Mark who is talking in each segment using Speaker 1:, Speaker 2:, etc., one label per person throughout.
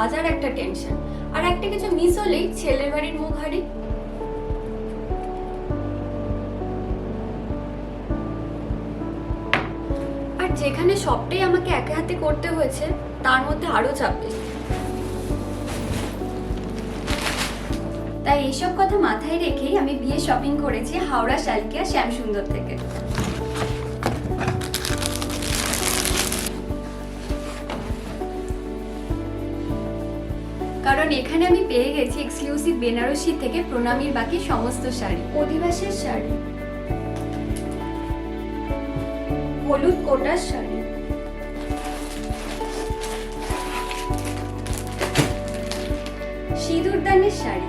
Speaker 1: হাজার একটা টেনশন, আর একটা কিছু মিস হলেই ছেলের বাড়ির মুখ হারি। আর যেখানে সবটাই আমাকে একা হাতে করতে হয়েছে, তার মধ্যে আরো চাপ বেশি। তাই এইসব কথা মাথায় রেখেই আমি বিয়ে শপিং করেছি হাওড়া শালকিয়া শ্যামসুন্দর থেকে। কারণ এখানে আমি পেয়ে গেছি এক্সক্লুসিভ বেনারসি থেকে প্রণামীর বাকি সমস্ত শাড়ি, অধিবাসের শাড়ি, হলুদ কোটার শাড়ি, সিঁদুরদানের শাড়ি,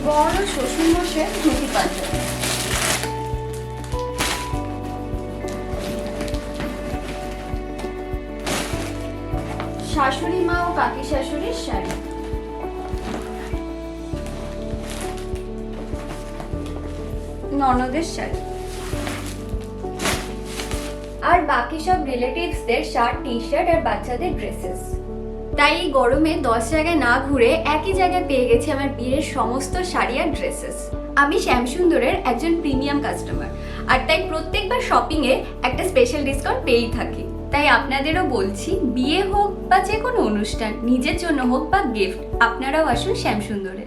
Speaker 1: বড় শ্বশুর মশাই ধুতি পাঞ্জাবি, শাশুড়ি মা ও কাকি শাশুড়ির শাড়ি, ননদের শাড়ি, আর বাকি সব রিলেটিভসদের শার্ট, টি শার্ট আর বাচ্চাদের ড্রেসেস। তাই এই গরমে 10 জায়গায় না ঘুরে একই জায়গায় পেয়ে গেছি আমার বিয়ের সমস্ত শাড়ি আর ড্রেসেস। আমি শ্যামসুন্দরের একজন প্রিমিয়াম কাস্টমার, আর তাই প্রত্যেকবার শপিংয়ে একটা স্পেশাল ডিসকাউন্ট পেয়েই থাকি। তাই আপনাদেরও বলছি, বিয়ে হোক বা যে কোনো অনুষ্ঠান, নিজের জন্য হোক বা গিফট, আপনারাও আসুন শ্যামসুন্দরে।